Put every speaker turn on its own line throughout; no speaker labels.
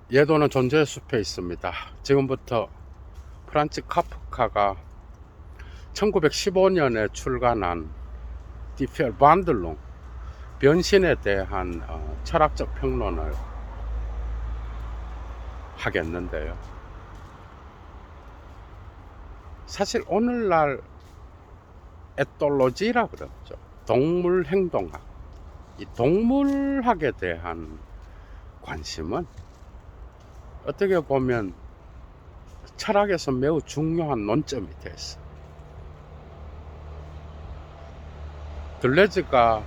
예도는 존재의 숲에 있습니다. 지금부터 프란츠 카프카가 1915년에 출간한 디 펠반들룽 변신에 대한 철학적 평론을 하겠는데요. 사실 오늘날 에톨로지라 그러죠. 동물 행동학. 이 동물학에 대한 관심은 어떻게 보면 철학에서 매우 중요한 논점이 됐어. 들레즈가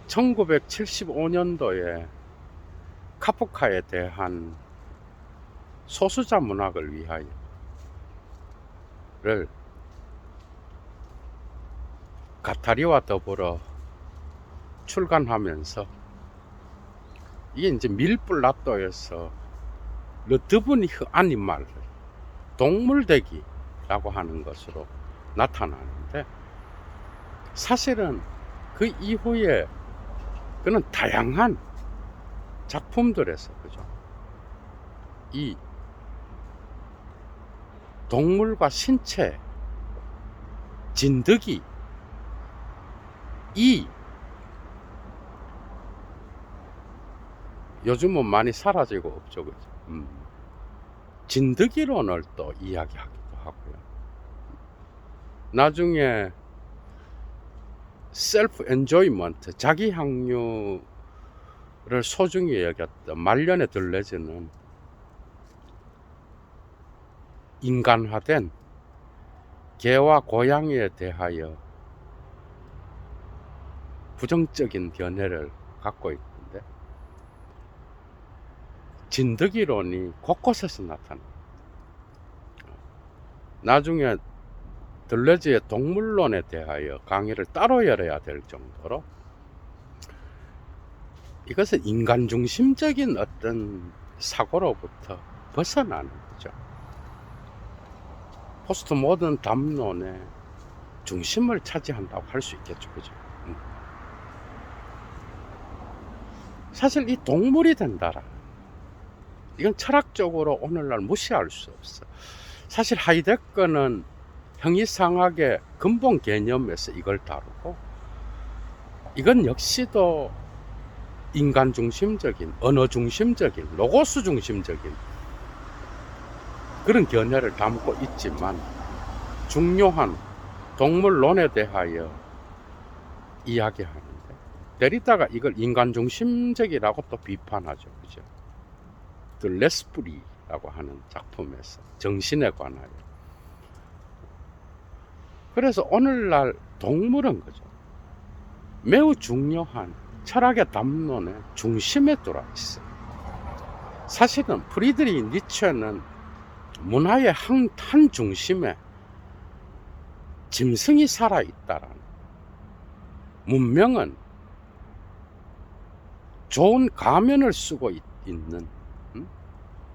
1975년도에 카프카에 대한 소수자 문학을 위하여를 가타리와 더불어 출간하면서 이게 이제 밀뿔라또에서 르드브니 아니말 동물대기라고 하는 것으로 나타나는데, 사실은 그 이후에 그는 다양한 작품들에서 그죠, 이 동물과 신체 진드기 이 요즘은 많이 사라지고 없죠, 그죠? 진드기론을 또 이야기하기도 하고요. 나중에 셀프 엔조이먼트, 자기 향유를 소중히 여겼던 말년의 들레즈는 인간화된 개와 고양이에 대하여 부정적인 견해를 갖고 있는데, 진드기론이 곳곳에서 나타납니다. 나중에 들레즈의 동물론에 대하여 강의를 따로 열어야 될 정도로 이것은 인간 중심적인 어떤 사고로부터 벗어나는 거죠. 포스트 모던 담론의 중심을 차지한다고 할 수 있겠죠, 그죠? 사실 이 동물이 된다라, 이건 철학적으로 오늘날 무시할 수 없어. 사실 하이데거는 형이상학의 근본 개념에서 이걸 다루고, 이건 역시도 인간 중심적인, 언어 중심적인, 로고스 중심적인 그런 견해를 담고 있지만, 중요한 동물론에 대하여 이야기하는데 데리다가 이걸 인간 중심적이라고 또 비판하죠, 그죠? 레스프리라고 하는 작품에서 정신에 관하여. 그래서 오늘날 동물은 그죠, 매우 중요한 철학의 담론의 중심에 들어와 있어요. 사실은 프리드리히 니체는 문화의 한 중심에 짐승이 살아있다라는, 문명은 좋은 가면을 쓰고 있는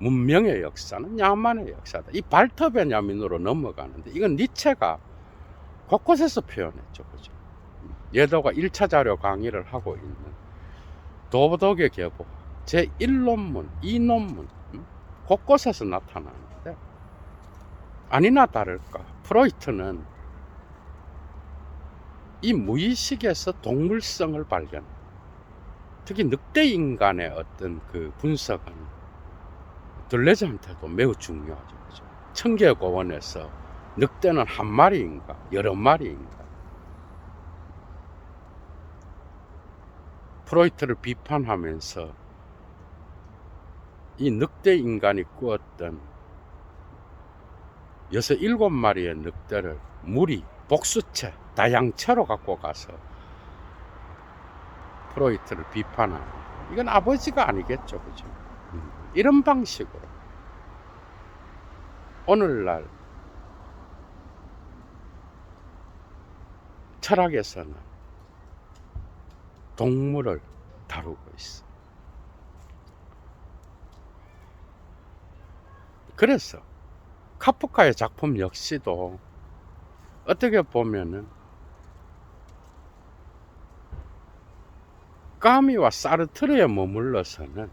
문명의 역사는 야만의 역사다, 이 발터 베냐민으로 넘어가는데, 이건 니체가 곳곳에서 표현했죠, 그죠? 예도가 1차 자료 강의를 하고 있는 도덕의 계보 제1논문, 2논문 곳곳에서 나타나는데, 아니나 다를까 프로이트는 이 무의식에서 동물성을 발견, 특히 늑대 인간의 어떤 그 분석은 들레즈한테도 매우 중요하죠, 그죠? 청계고원에서 늑대는 한 마리인가 여러 마리인가, 프로이트를 비판하면서 이 늑대 인간이 꾸었던 6, 7마리의 늑대를 무리, 복수체, 다양체로 갖고 가서 프로이트를 비판하는, 이건 아버지가 아니겠죠, 그죠? 이런 방식으로 오늘날 철학에서는 동물을 다루고 있어. 그래서 카프카의 작품 역시도 어떻게 보면은 까미와 사르트르에 머물러서는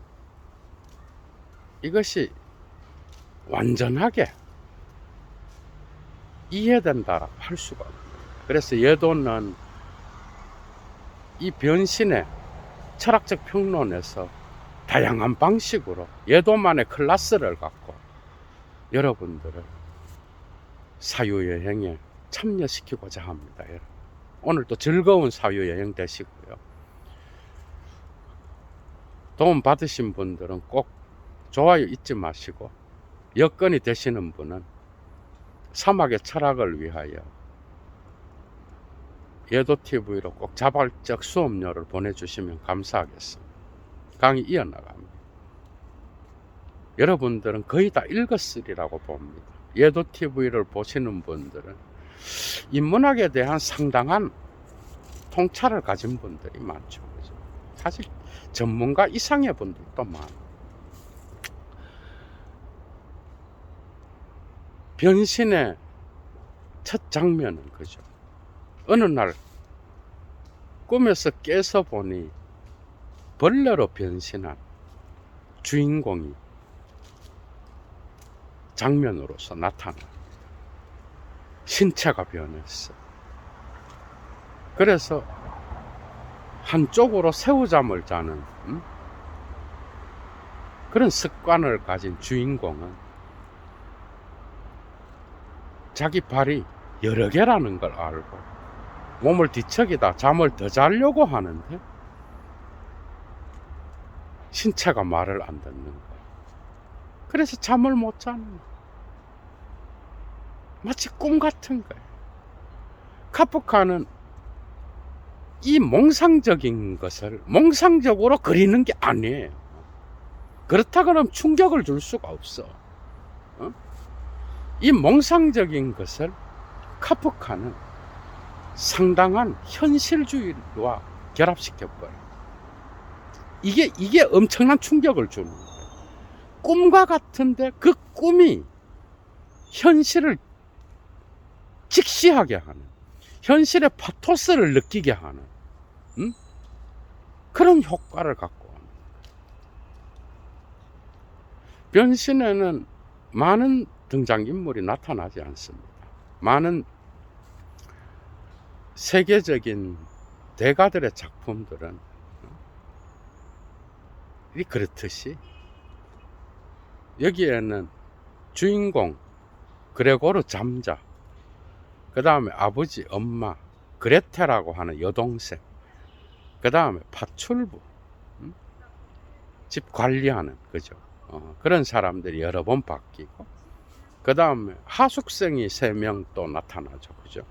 이것이 완전하게 이해된다라고 할 수가 없습니다. 그래서 예도는 이 변신의 철학적 평론에서 다양한 방식으로 예도만의 클래스를 갖고 여러분들을 사유여행에 참여시키고자 합니다. 여러분. 오늘도 즐거운 사유여행 되시고요. 도움 받으신 분들은 꼭 좋아요 잊지 마시고, 여건이 되시는 분은 사막의 철학을 위하여 예도TV로 꼭 자발적 수업료를 보내주시면 감사하겠습니다. 강의 이어나갑니다. 여러분들은 거의 다 읽었으리라고 봅니다. 예도TV를 보시는 분들은 인문학에 대한 상당한 통찰을 가진 분들이 많죠. 그죠? 사실 전문가 이상의 분들도 많아요. 변신의 첫 장면은 그죠? 어느 날 꿈에서 깨서 보니 벌레로 변신한 주인공이 장면으로서 나타나. 신체가 변했어. 그래서 한쪽으로 새우잠을 자는 그런 습관을 가진 주인공은 자기 발이 여러 개라는 걸 알고 몸을 뒤척이다 잠을 더 자려고 하는데 신체가 말을 안 듣는 거야. 그래서 잠을 못 자는 거야. 마치 꿈 같은 거야. 카프카는 이 몽상적인 것을 몽상적으로 그리는 게 아니에요. 그렇다 그러면 충격을 줄 수가 없어. 이 몽상적인 것을 카프카는 상당한 현실주의와 결합시켜버려. 이게 엄청난 충격을 주는 거예요. 꿈과 같은데 그 꿈이 현실을 직시하게 하는, 현실의 파토스를 느끼게 하는 그런 효과를 갖고 옵니다. 변신에는 많은 등장인물이 나타나지 않습니다. 많은 세계적인 대가들의 작품들은 그렇듯이 여기에는 주인공 그레고르 잠자, 그 다음에 아버지, 엄마, 그레테라고 하는 여동생, 그 다음에 파출부, 집 관리하는, 그죠? 그런 사람들이 여러 번 바뀌고, 그 다음에 하숙생이 3명 또 나타나죠. 그죠?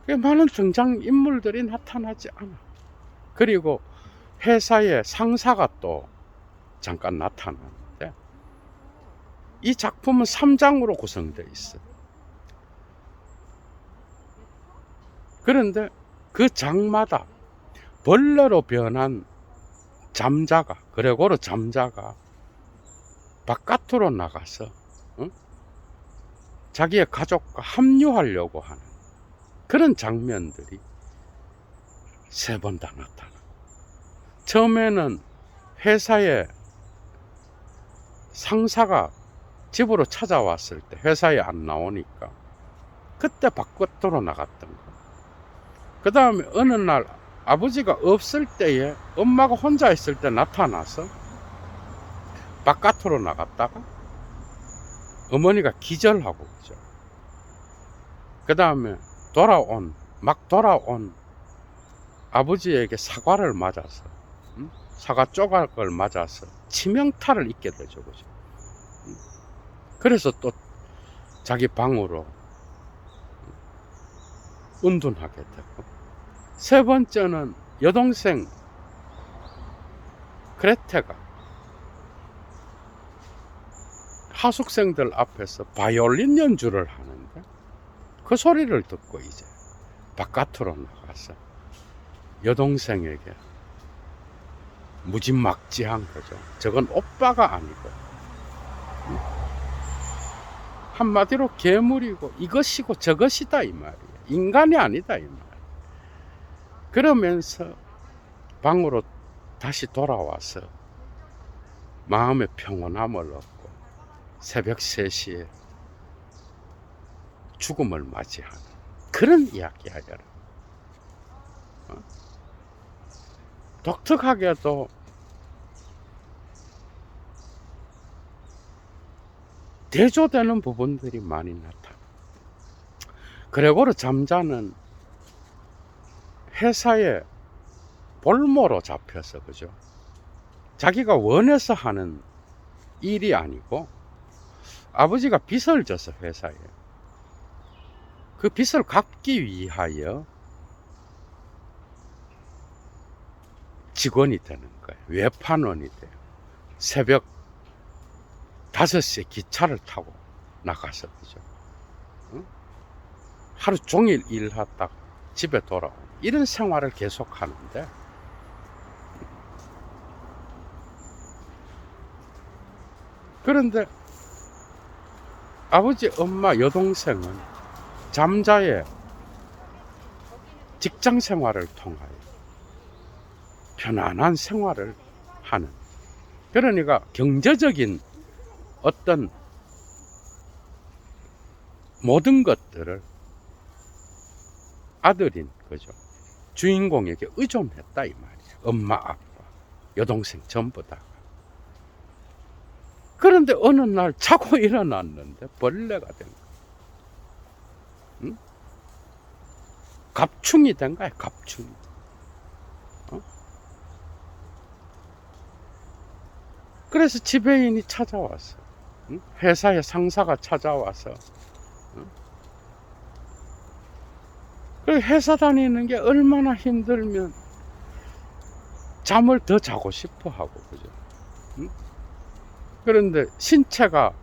많은 등장인물들이 나타나지 않아. 그리고 회사의 상사가 또 잠깐 나타나는데, 이 작품은 3장으로 구성되어 있어요. 그런데 그 장마다 벌레로 변한 잠자가, 그레고르 잠자가 바깥으로 나가서 자기의 가족과 합류하려고 하는 그런 장면들이 3번 다 나타나. 처음에는 회사의 상사가 집으로 찾아왔을 때 회사에 안 나오니까 그때 바깥으로 나갔던 거. 그 다음에 어느 날 아버지가 없을 때에 엄마가 혼자 있을 때 나타나서 바깥으로 나갔다가 어머니가 기절하고 그죠. 그 다음에 막 돌아온 아버지에게 사과를 맞아서, 사과 조각을 맞아서 치명타를 입게 되죠. 그죠. 그래서 또 자기 방으로 운둔하게 되고, 3번째는 여동생 그레테가 하숙생들 앞에서 바이올린 연주를 하는데 그 소리를 듣고 이제 바깥으로 나가서 여동생에게 무지막지한 거죠. 저건 오빠가 아니고 한마디로 괴물이고 이것이고 저것이다 이 말이에요. 인간이 아니다 이 말. 그러면서 방으로 다시 돌아와서 마음의 평온함을 얻고 새벽 3시에 죽음을 맞이하는 그런 이야기 하여라. 독특하게도 대조되는 부분들이 많이 나타나. 그레고르 잠자는 회사에 볼모로 잡혀서, 그죠? 자기가 원해서 하는 일이 아니고 아버지가 빚을 져서 회사에 그 빚을 갚기 위하여 직원이 되는 거예요. 외판원이 돼요. 새벽 5시에 기차를 타고 나가서, 그죠? 하루 종일 일하다가 집에 돌아오고 이런 생활을 계속 하는데, 그런데 아버지, 엄마, 여동생은 잠자의 직장 생활을 통하여 편안한 생활을 하는, 그러니까 경제적인 어떤 모든 것들을 아들인, 그죠, 주인공에게 의존했다 이 말이에요. 엄마, 아빠, 여동생 전부 다. 그런데 어느 날 자고 일어났는데 벌레가 된 거야. 응? 갑충이 된 거야, 갑충이. 그래서 지배인이 찾아왔어. 응? 회사의 상사가 찾아와서, 응? 그 회사 다니는 게 얼마나 힘들면 잠을 더 자고 싶어 하고, 그죠? 응? 그런데 신체가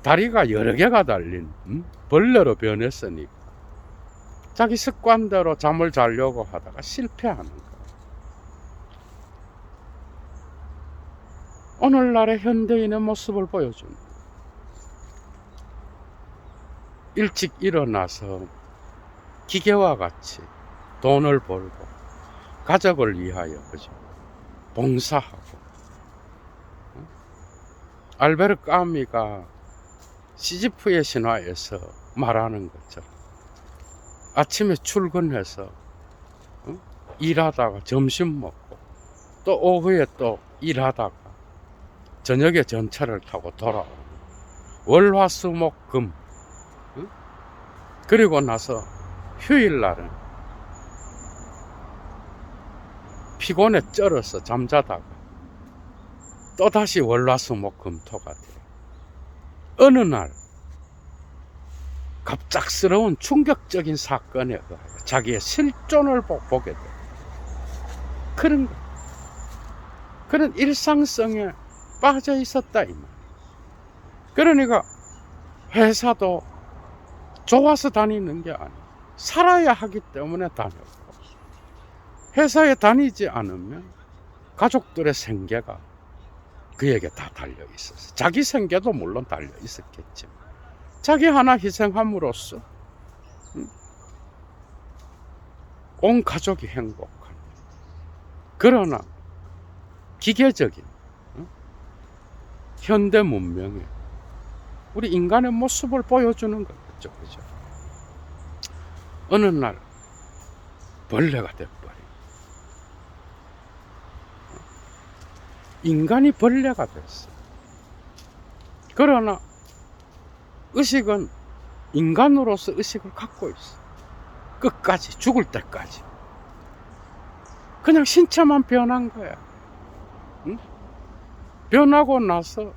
다리가 여러 개가 달린 벌레로 변했으니까 자기 습관대로 잠을 자려고 하다가 실패하는 거예요. 오늘날의 현대인의 모습을 보여줍니다. 일찍 일어나서 기계와 같이 돈을 벌고 가족을 위하여, 그죠, 봉사하고. 알베르 까미가 시지프의 신화에서 말하는 것처럼 아침에 출근해서 일하다가 점심 먹고 또 오후에 또 일하다가 저녁에 전철을 타고 돌아오는 월화수목금, 그리고 나서 휴일날은 피곤에 쩔어서 잠자다가 또다시 월화수목금토가 돼요. 어느 날 갑작스러운 충격적인 사건에 의하여 자기의 실존을 보게 돼요. 그런 일상성에 빠져 있었다 이 말. 그러니까 회사도 좋아서 다니는 게 아니에요. 살아야 하기 때문에 다녔고, 회사에 다니지 않으면 가족들의 생계가 그에게 다 달려 있었어요. 자기 생계도 물론 달려 있었겠지만 자기 하나 희생함으로써 온 가족이 행복한, 그러나 기계적인 현대 문명에 우리 인간의 모습을 보여주는 거겠죠, 그죠? 어느 날 벌레가 돼버린, 인간이 벌레가 됐어. 그러나 의식은 인간으로서 의식을 갖고 있어. 끝까지, 죽을 때까지. 그냥 신체만 변한 거야. 응? 변하고 나서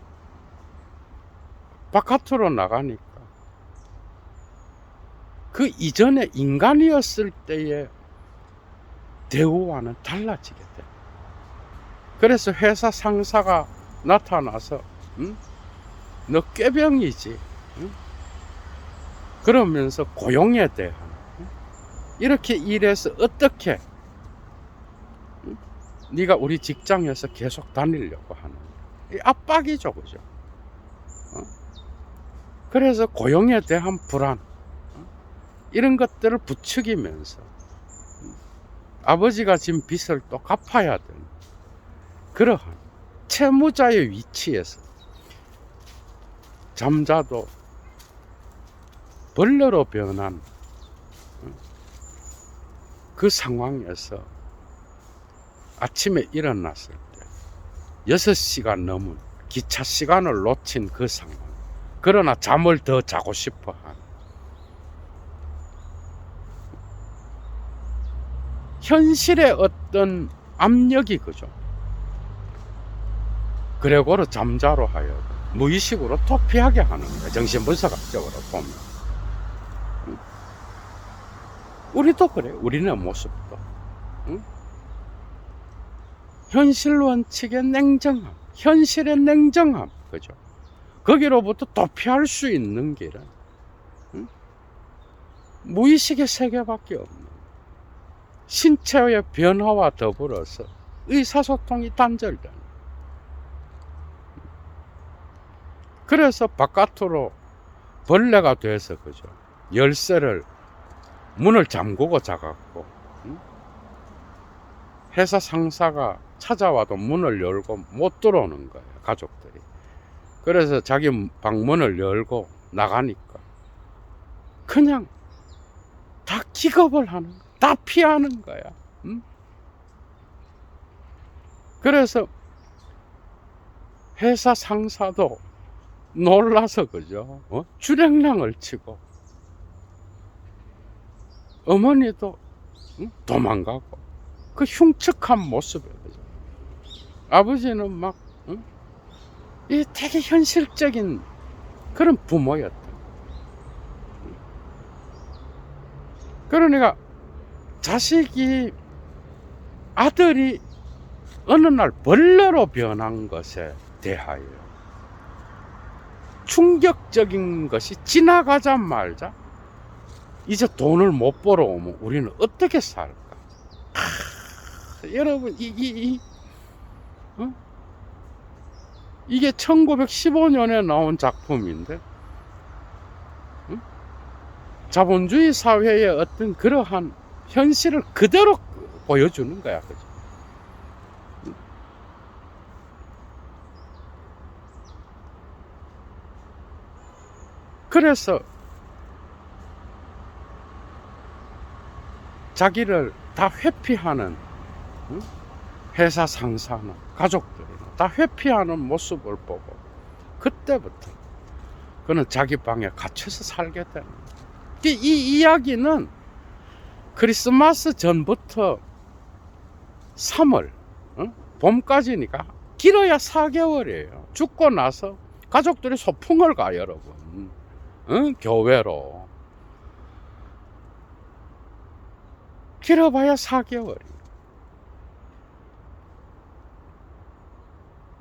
바깥으로 나가니까 그 이전에 인간이었을 때의 대우와는 달라지게 돼. 그래서 회사 상사가 나타나서 너 꾀병이지, 그러면서 고용에 대한, 이렇게 일해서 어떻게 네가 우리 직장에서 계속 다니려고 하는, 압박이죠, 그죠? 그래서 고용에 대한 불안, 이런 것들을 부추기면서 아버지가 진 빚을 또 갚아야 되는 그러한 채무자의 위치에서 잠자도 벌레로 변한 그 상황에서 아침에 일어났을 때 6시간 넘은 기차 시간을 놓친 그 상황, 그러나 잠을 더 자고 싶어 하는 현실의 어떤 압력이 그죠. 그레고르 잠자로 하여 무의식으로 도피하게 하는 거예요. 정신분석학적으로 보면. 우리도 그래. 우리네 모습도. 응? 현실 원칙의 냉정함, 현실의 냉정함, 그죠? 거기로부터 도피할 수 있는 길은 무의식의 세계밖에 없는 신체의 변화와 더불어서 의사소통이 단절되는. 그래서 바깥으로 벌레가 돼서 그죠? 열쇠를 문을 잠그고 자갖고 회사 상사가 찾아와도 문을 열고 못 들어오는 거예요, 가족들이. 그래서 자기 방 문을 열고 나가니까 그냥 다 기겁을 하는 거야. 다 피하는 거야. 그래서 회사 상사도 놀라서 그죠? 주랭랑을 치고 어머니도 도망가고 그 흉측한 모습에 그죠? 아버지는 막 이 되게 현실적인 그런 부모였다. 그러니까 자식이 아들이 어느 날 벌레로 변한 것에 대하여 충격적인 것이 지나가자마자 이제 돈을 못 벌어오면 우리는 어떻게 살까? 여러분 이게 1915년에 나온 작품인데 자본주의 사회의 어떤 그러한 현실을 그대로 보여주는 거야. 그죠? 그래서 자기를 다 회피하는 회사 상사나 가족들이나 다 회피하는 모습을 보고 그때부터 그는 자기 방에 갇혀서 살게 되는 거예요. 이 이야기는 크리스마스 전부터 3월 봄까지니까 길어야 4개월이에요. 죽고 나서 가족들이 소풍을 가, 여러분. 교회로. 길어봐야 4개월이에요.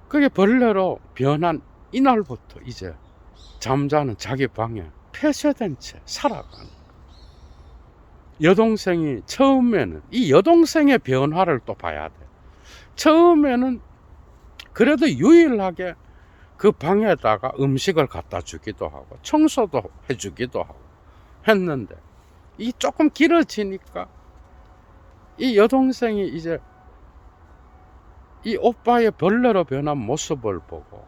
그게 벌레로 변한 이날부터 이제 잠자는 자기 방에 폐쇄된 채 살아가는 거예요. 여동생이 처음에는 이 여동생의 변화를 또 봐야 돼. 처음에는 그래도 유일하게 그 방에다가 음식을 갖다 주기도 하고 청소도 해주기도 하고 했는데 이 조금 길어지니까 이 여동생이 이제 이 오빠의 벌레로 변한 모습을 보고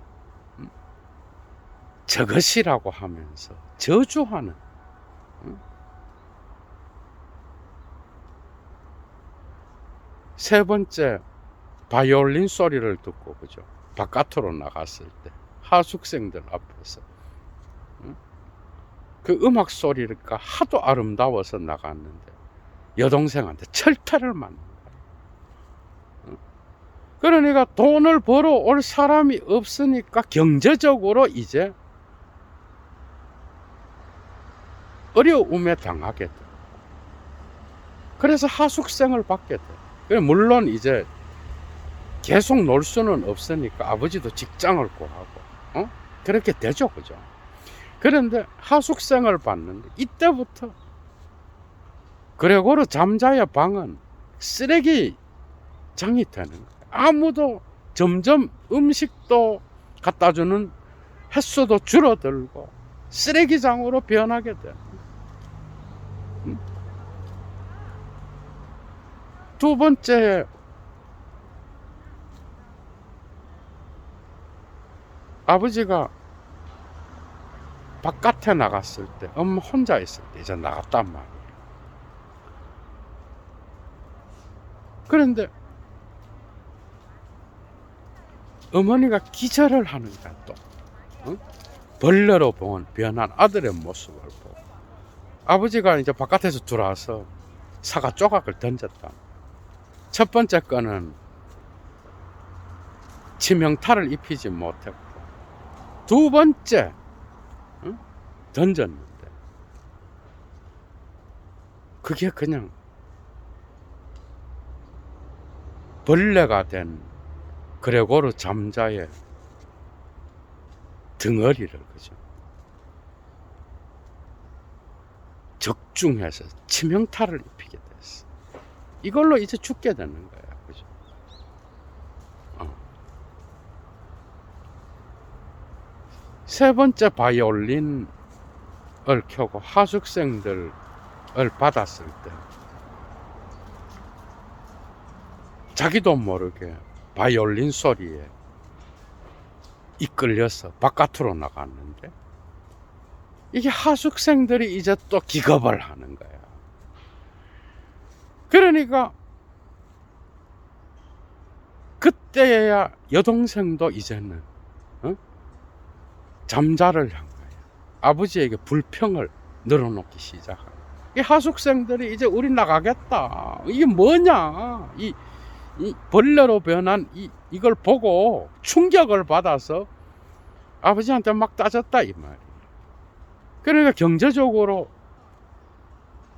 저것이라고 하면서 저주하는 세 번째 바이올린 소리를 듣고 그죠? 바깥으로 나갔을 때 하숙생들 앞에서 그 음악 소리가 하도 아름다워서 나갔는데 여동생한테 철퇴를 맞는 거예요. 그러니까 돈을 벌어올 사람이 없으니까 경제적으로 이제 어려움에 당하게 돼. 그래서 하숙생을 받게 돼. 물론 이제 계속 놀 수는 없으니까 아버지도 직장을 구하고 그렇게 되죠, 그죠? 그런데 하숙생을 받는데 이때부터 그레고르 잠자의 방은 쓰레기장이 되는 거예요. 아무도 점점 음식도 갖다 주는 횟수도 줄어들고 쓰레기장으로 변하게 돼. 두 번째, 아버지가 바깥에 나갔을 때, 엄마 혼자 있을 때 이제 나갔단 말이에요. 그런데 어머니가 기절을 하는 거야 또. 어? 벌레로 변한 아들의 모습을 보고 아버지가 이제 바깥에서 들어와서 사과 조각을 던졌다. 첫 번째 거는 치명타를 입히지 못했고, 두 번째 던졌는데 그게 그냥 벌레가 된 그레고르 잠자의 덩어리를 그죠 적중해서 치명타를 입히게 됐어. 이걸로 이제 죽게 되는 거야, 그죠? 세 번째 바이올린을 켜고 하숙생들을 받았을 때 자기도 모르게 바이올린 소리에 이끌려서 바깥으로 나갔는데 이게 하숙생들이 이제 또 기겁을 하는 거야. 그러니까 그때야 여동생도 이제는 잠자를 한 거야. 아버지에게 불평을 늘어놓기 시작한 거야. 이 하숙생들이 이제 우리 나가겠다. 이게 뭐냐? 이 벌레로 변한 이걸 보고 충격을 받아서 아버지한테 막 따졌다 이 말이에요. 그러니까 경제적으로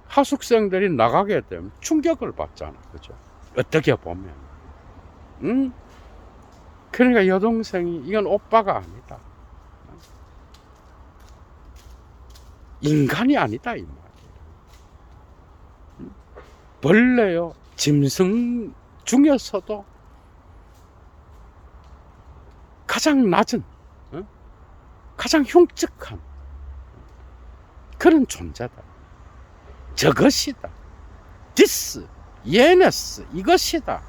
하숙생들이 나가게 되면 충격을 받잖아, 그죠? 어떻게 보면, 그러니까 여동생이 이건 오빠가 아니다, 인간이 아니다 이 말이에요. 벌레요, 짐승 중에서도 가장 낮은, 가장 흉측한 그런 존재다. 저것이다. 디스, 예네스, 이것이다.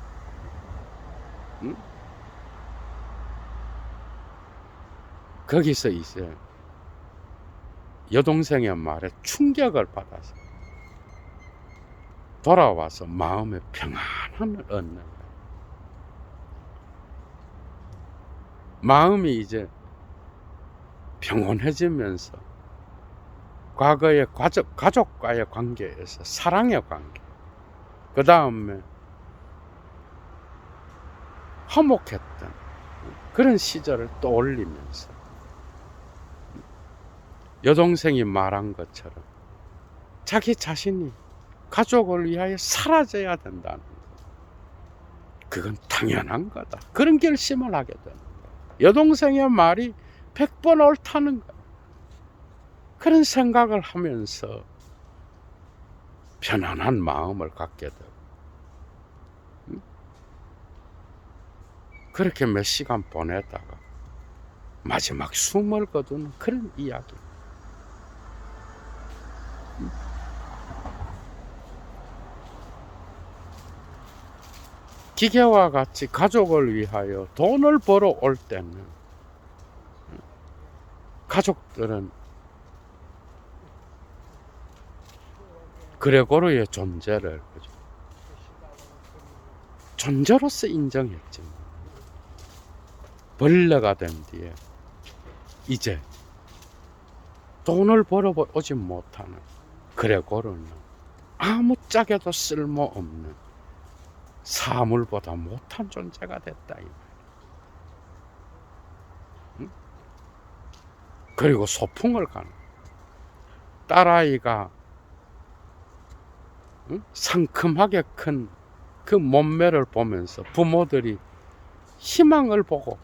거기서 이제 여동생의 말에 충격을 받아서 돌아와서 마음의 평안함을 얻는 거예요. 마음이 이제 평온해지면서 과거의 가족과의 관계에서 사랑의 관계, 그 다음에 화목했던 그런 시절을 떠올리면서 여동생이 말한 것처럼 자기 자신이 가족을 위하여 사라져야 된다는 것, 그건 당연한 거다. 그런 결심을 하게 되는 거야. 여동생의 말이 100번 옳다는 거야. 그런 생각을 하면서 편안한 마음을 갖게 되고, 그렇게 몇 시간 보내다가 마지막 숨을 거두는 그런 이야기. 기계와 같이 가족을 위하여 돈을 벌어 올 때는 가족들은 그레고르의 존재를 존재로서 인정했지만, 벌레가 된 뒤에 이제 돈을 벌어 오지 못하는 그레고르는 아무짝에도 쓸모없는 사물보다 못한 존재가 됐다 이 말이야. 그리고 소풍을 가는 딸아이가 상큼하게 큰 그 몸매를 보면서 부모들이 희망을 보고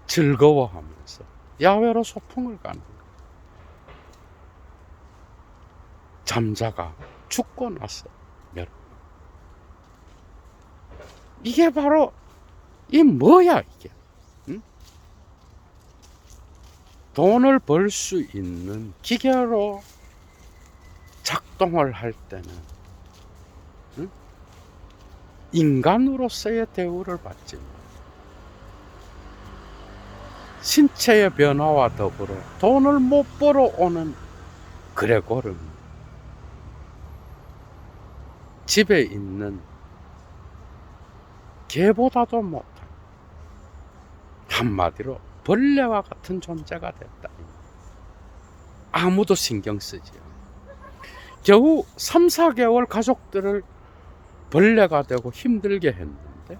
즐거워하면서 야외로 소풍을 가는 거야. 잠자가 죽고 나서 이게 바로 이 뭐야 이게, 돈을 벌 수 있는 기계로 작동을 할 때는 인간으로서의 대우를 받지만 신체의 변화와 더불어 돈을 못 벌어오는 그레고르는 집에 있는 개보다도 못한, 한마디로 벌레와 같은 존재가 됐다. 아무도 신경 쓰지 않아. 겨우 3, 4개월 가족들을 벌레가 되고 힘들게 했는데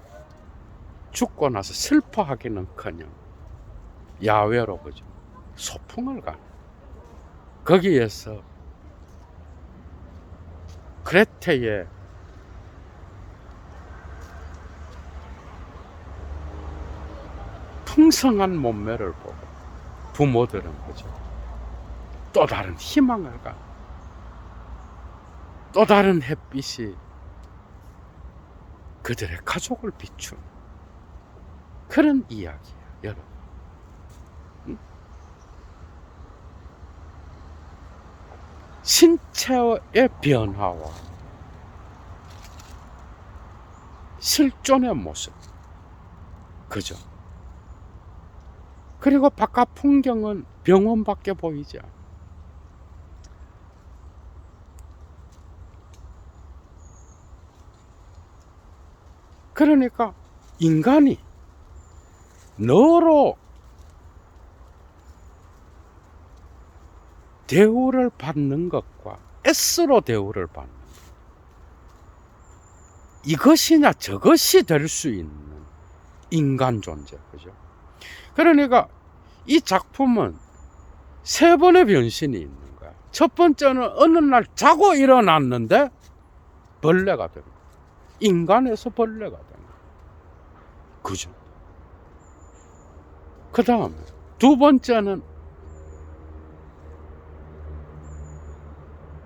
죽고 나서 슬퍼하기는커녕 야외로 그죠, 소풍을 가는, 거기에서 그레테의 풍성한 몸매를 보고 부모들은 그죠, 또 다른 희망을 갖고 또 다른 햇빛이 그들의 가족을 비춘 그런 이야기야, 여러분. 신체의 변화와 실존의 모습, 그죠? 그리고 바깥 풍경은 병원밖에 보이지 않아. 그러니까 인간이 너로 대우를 받는 것과 S로 대우를 받는 것, 이것이냐 저것이 될 수 있는 인간 존재, 그죠? 그러니까 이 작품은 3번의 변신이 있는 거야. 첫 번째는 어느 날 자고 일어났는데 벌레가 됩니다. 인간에서 벌레가 됩니다. 그죠? 그 다음에 두 번째는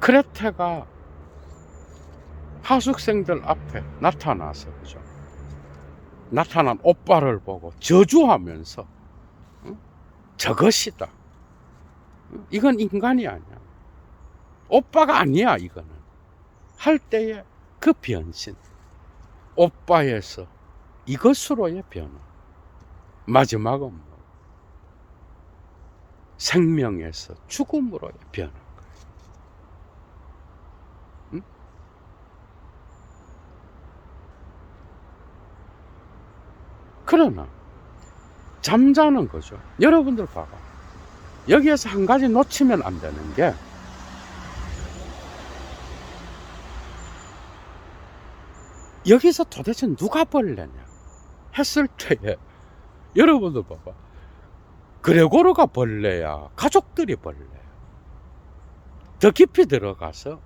그레테가 하숙생들 앞에 나타나서, 그죠? 나타난 오빠를 보고 저주하면서 저것이다. 이건 인간이 아니야. 오빠가 아니야, 이거는. 할 때의 그 변신. 오빠에서 이것으로의 변화. 마지막은 뭐? 생명에서 죽음으로의 변화. 그러나 잠자는 거죠. 여러분들 봐봐. 여기에서 한 가지 놓치면 안 되는 게, 여기서 도대체 누가 벌레냐 했을 때에 여러분들 봐봐. 그레고르가 벌레야, 가족들이 벌레야. 더 깊이 들어가서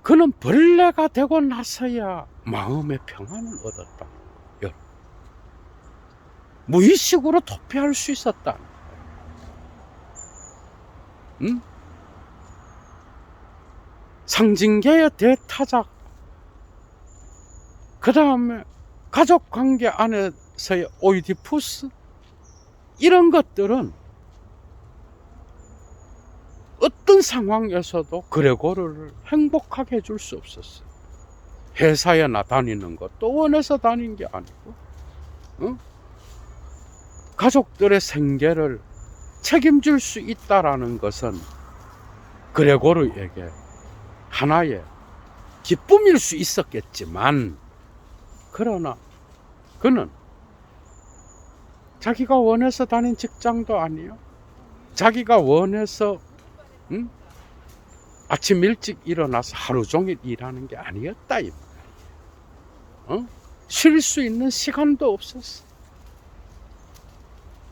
그는 벌레가 되고 나서야 마음의 평안을 얻었다. 무의식으로 도피할 수 있었다. 응? 상징계의 대타작, 그 다음에 가족관계 안에서의 오이디푸스, 이런 것들은 어떤 상황에서도 그레고르를 행복하게 해줄 수 없었어요. 회사에 다니는 것도 원해서 다닌 게 아니고, 응? 가족들의 생계를 책임질 수 있다라는 것은 그레고르에게 하나의 기쁨일 수 있었겠지만, 그러나 그는 자기가 원해서 다닌 직장도 아니요, 자기가 원해서 아침 일찍 일어나서 하루 종일 일하는 게 아니었다. 쉴 수 있는 시간도 없었어.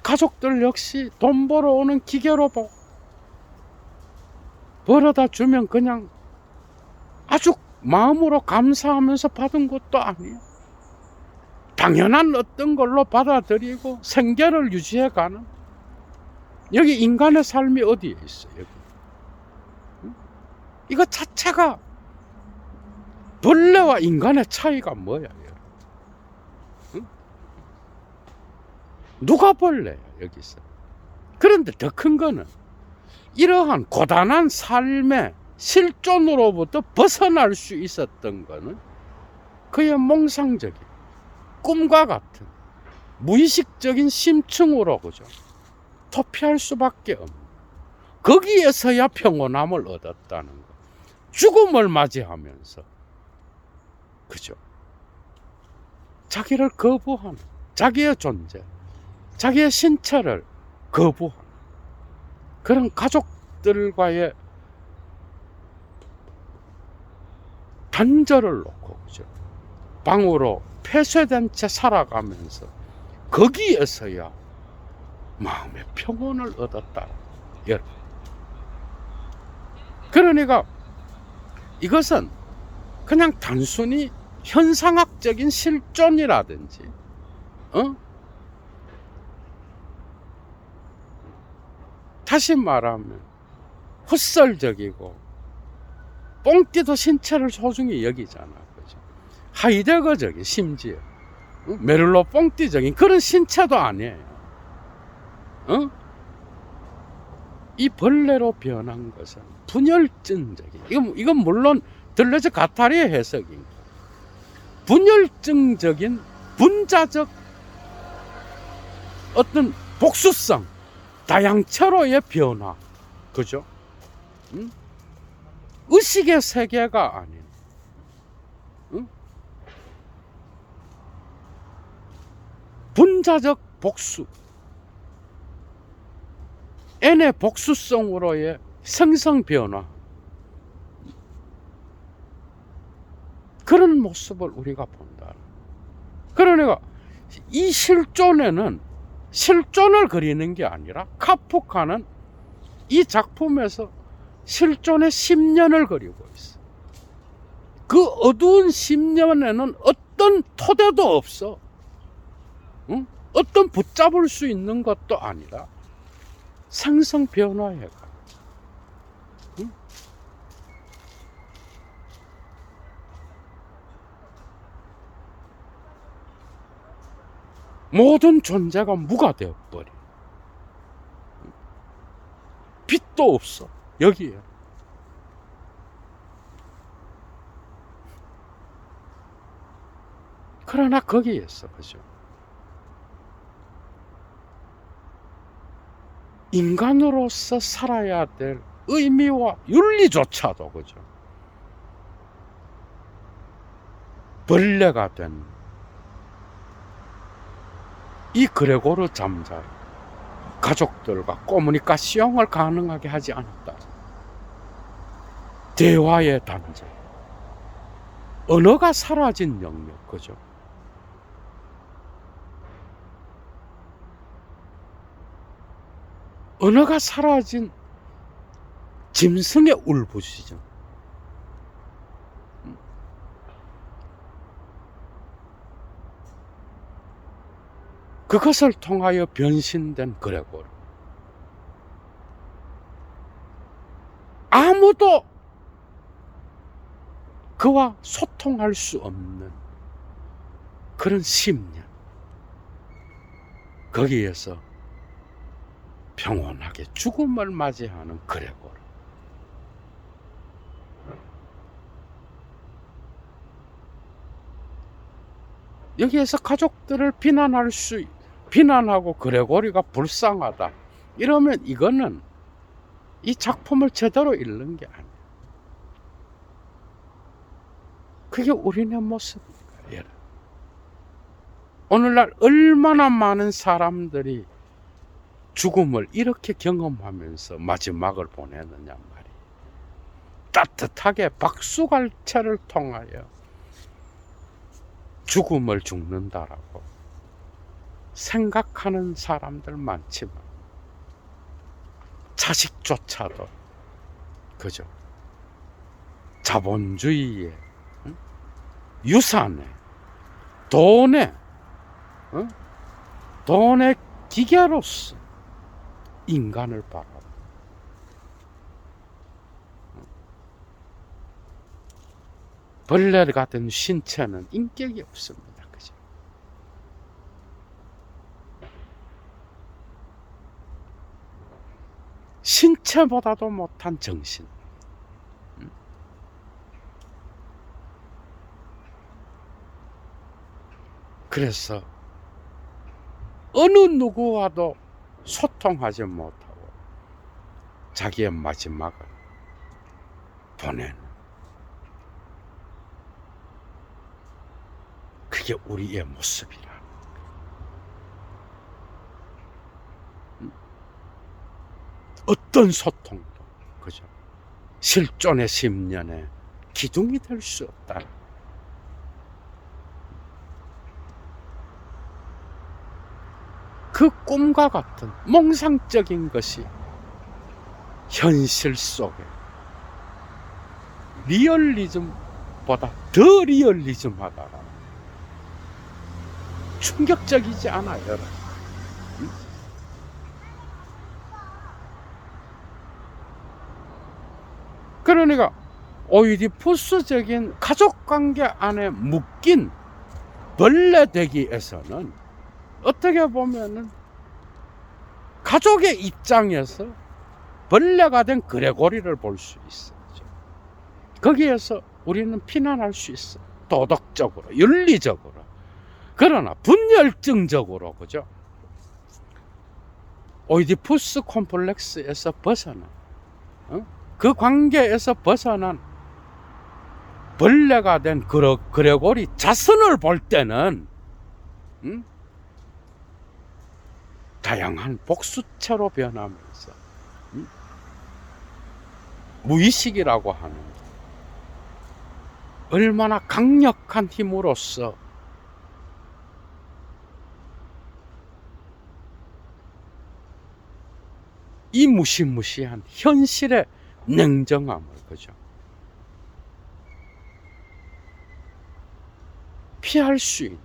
가족들 역시 돈 벌어오는 기계로 보고, 벌어다 주면 그냥 아주 마음으로 감사하면서 받은 것도 아니에요. 당연한 어떤 걸로 받아들이고 생계를 유지해가는, 여기 인간의 삶이 어디에 있어요? 여기. 이거 자체가 벌레와 인간의 차이가 뭐야? 누가 벌레야, 여기서? 그런데 더 큰 거는 이러한 고단한 삶의 실존으로부터 벗어날 수 있었던 거는 그의 몽상적인 꿈과 같은 무의식적인 심층으로, 그죠, 도피할 수밖에 없는, 거기에서야 평온함을 얻었다는 것. 죽음을 맞이하면서, 그죠, 자기를 거부하는, 자기의 존재, 자기의 신체를 거부하는 그런 가족들과의 단절을 놓고, 그죠, 방으로 폐쇄된 채 살아가면서 거기에서야 마음의 평온을 얻었다. 여러분, 그러니까 이것은 그냥 단순히 현상학적인 실존이라든지, 다시 말하면 헛설적이고 뽕띠도 신체를 소중히 여기잖아, 그죠? 하이데거적인, 심지어 메를로 뽕띠적인 그런 신체도 아니에요. 이 벌레로 변한 것은 분열증적인, 이건 물론 들레즈 가타리의 해석인, 분열증적인 분자적 어떤 복수성, 다양체로의 변화, 그죠? 의식의 세계가 아닌, 분자적 복수, N의 복수성으로의 생성 변화, 그런 모습을 우리가 본다. 그러니까 이 실존에는 실존을 그리는 게 아니라 카프카는 이 작품에서 실존의 10년을 그리고 있어. 그 어두운 10년에는 어떤 토대도 없어. 어떤 붙잡을 수 있는 것도 아니라 생성 변화에 가. 모든 존재가 무가 되어버려. 빛도 없어, 여기에. 그러나 거기에서, 그죠, 인간으로서 살아야 될 의미와 윤리조차도, 그죠, 벌레가 된 이 그레고르 잠자리 가족들과 코뮤니케이션을 가능하게 하지 않았다. 대화의 단절, 언어가 사라진 영역, 그죠? 언어가 사라진 짐승의 울부짖음, 그것을 통하여 변신된 그레고르. 아무도 그와 소통할 수 없는 그런 10년, 거기에서 평온하게 죽음을 맞이하는 그레고르. 여기에서 가족들을 비난하고 그레고리가 불쌍하다 이러면 이거는 이 작품을 제대로 읽는 게 아니야. 그게 우리네 모습입니다, 여러분. 오늘날 얼마나 많은 사람들이 죽음을 이렇게 경험하면서 마지막을 보내느냐 말이에요. 따뜻하게 박수갈채를 통하여 죽음을 죽는다라고 생각하는 사람들 많지만, 자식조차도, 그죠, 자본주의의 유산에, 돈의 기계로서 인간을 바라보고, 벌레 같은 신체는 인격이 없습니다, 그죠? 신체보다도 못한 정신. 그래서 어느 누구와도 소통하지 못하고 자기의 마지막을 보내는, 그게 우리의 모습이라. 어떤 소통도, 그죠? 실존의 10년에 기둥이 될 수 없다. 그 꿈과 같은 몽상적인 것이 현실 속에 리얼리즘보다 더 리얼리즘하다. 충격적이지 않아요, 여러분? 그러니까 오이디푸스적인 가족관계 안에 묶인 벌레되기에서는 어떻게 보면은 가족의 입장에서 벌레가 된 그레고리를 볼 수 있어요. 거기에서 우리는 피난할 수 있어. 도덕적으로, 윤리적으로. 그러나 분열증적으로, 그죠? 오이디푸스 콤플렉스에서 벗어나, 그 관계에서 벗어난 벌레가 된 그레고리 자선을 볼 때는 다양한 복수체로 변하면서 무의식이라고 하는 얼마나 강력한 힘으로써 이 무시무시한 현실의 냉정함을, 그죠? 피할 수 있는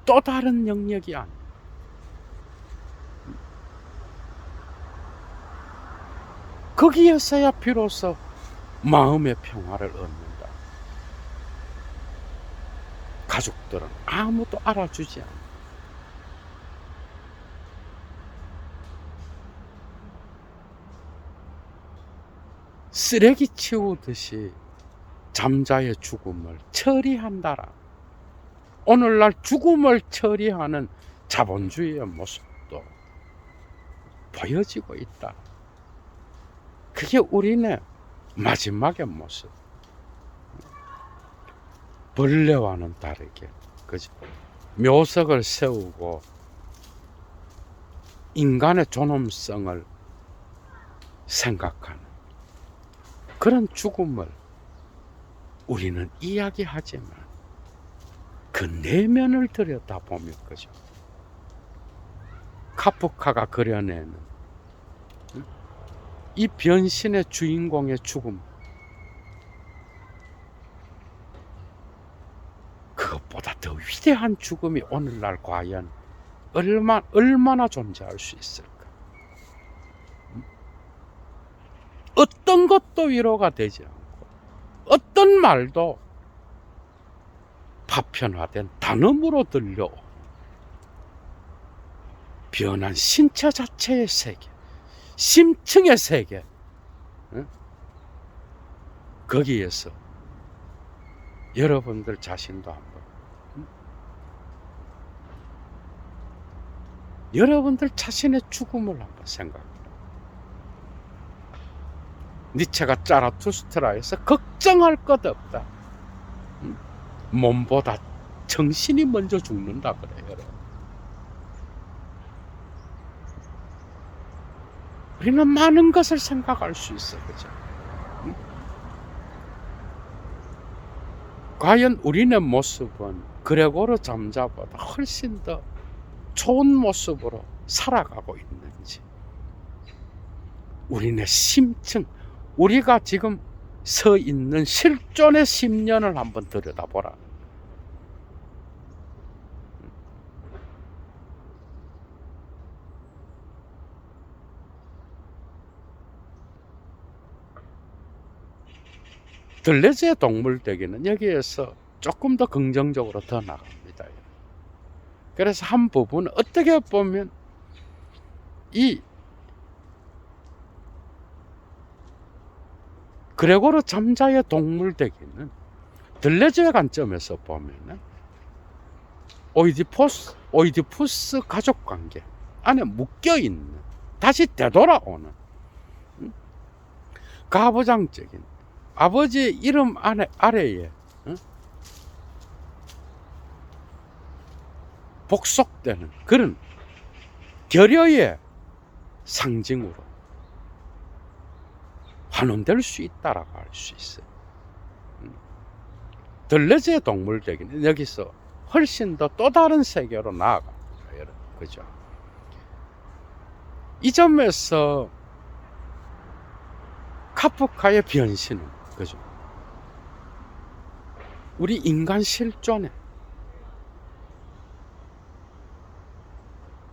또 다른 영역이 아닙니다. 거기에서야 비로소 마음의 평화를 얻는다. 가족들은 아무도 알아주지 않아. 쓰레기 치우듯이 잠자의 죽음을 처리한다라. 오늘날 죽음을 처리하는 자본주의의 모습도 보여지고 있다. 그게 우리네 마지막의 모습. 벌레와는 다르게, 그죠? 묘석을 세우고 인간의 존엄성을 생각하는 그런 죽음을 우리는 이야기하지만 그 내면을 들여다보면, 그죠? 카프카가 그려내는 이 변신의 주인공의 죽음, 그것보다 더 위대한 죽음이 오늘날 과연 얼마나 존재할 수 있을까? 어떤 것도 위로가 되지 않고 어떤 말도 파편화된 단음으로 들려오는 변한 신체 자체의 세계, 심층의 세계, 거기에서 여러분들 자신도 한번, 여러분들 자신의 죽음을 한번 생각해요. 니체가 자라투스트라에서 걱정할 것 없다. 몸보다 정신이 먼저 죽는다 그래요, 여러분. 우리는 많은 것을 생각할 수 있어, 그죠? 과연 우리의 모습은 그레고르 잠자보다 훨씬 더 좋은 모습으로 살아가고 있는지, 우리의 심층, 우리가 지금 서 있는 실존의 10년을 한번 들여다보라. 들레즈의 동물대기는 여기에서 조금 더 긍정적으로 더 나갑니다. 그래서 한 부분은 어떻게 보면 이 그레고르 잠자의 동물대기는 들레즈의 관점에서 보면은 오이디푸스 가족관계 안에 묶여있는, 다시 되돌아오는 가부장적인 아버지의 이름 아래에 복속되는 그런 결여의 상징으로 환원될 수 있다라고 할 수 있어요. 들레즈의 동물대기는 여기서 훨씬 더 또 다른 세계로 나아갑니다, 여러분. 그죠? 이 점에서 카프카의 변신은, 그죠? 우리 인간 실존에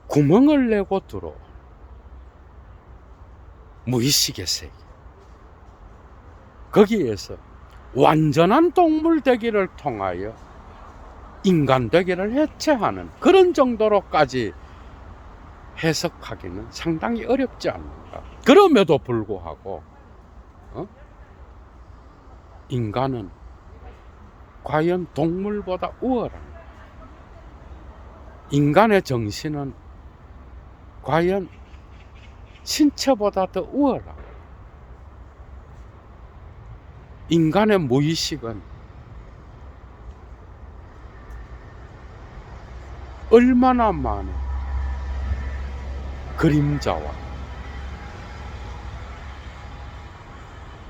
구멍을 내고 들어온 무의식의 세계, 거기에서 완전한 동물 되기를 통하여 인간 되기를 해체하는 그런 정도로까지 해석하기는 상당히 어렵지 않는가. 그럼에도 불구하고 인간은 과연 동물보다 우월한가? 인간의 정신은 과연 신체보다 더 우월한가? 인간의 무의식은 얼마나 많은 그림자와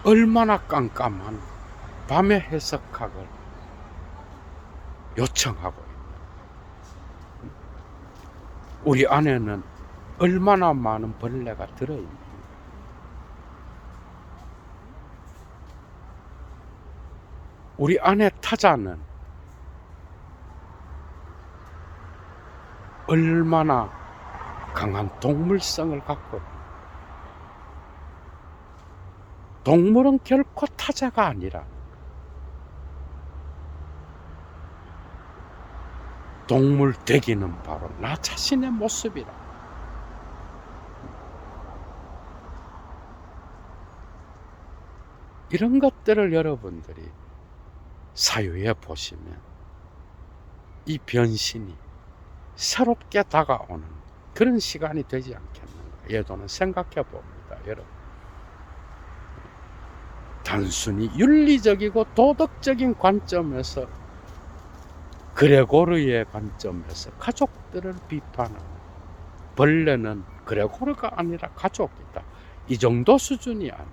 얼마나 깜깜한 밤의 해석학을 요청하고 있는, 우리 안에는 얼마나 많은 벌레가 들어있는, 우리 안에 타자는 얼마나 강한 동물성을 갖고 있는, 동물은 결코 타자가 아니라 동물 되기는 바로 나 자신의 모습이라. 이런 것들을 여러분들이 사유에 보시면 이 변신이 새롭게 다가오는 그런 시간이 되지 않겠는가, 예도는 생각해 봅니다, 여러분. 단순히 윤리적이고 도덕적인 관점에서, 그레고르의 관점에서 가족들을 비판하는, 벌레는 그레고르가 아니라 가족이다, 이 정도 수준이 아니라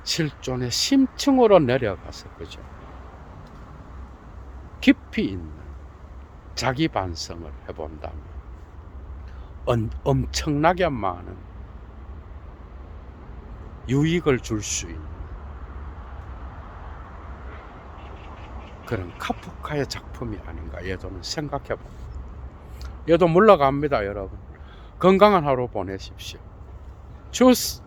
실존의 심층으로 내려가서, 그죠? 깊이 있는 자기 반성을 해본다면 엄청나게 많은 유익을 줄 수 있는 그런 카프카의 작품이 아닌가, 얘도는 생각해 봅니다. 얘도 물러갑니다, 여러분. 건강한 하루 보내십시오. 주스.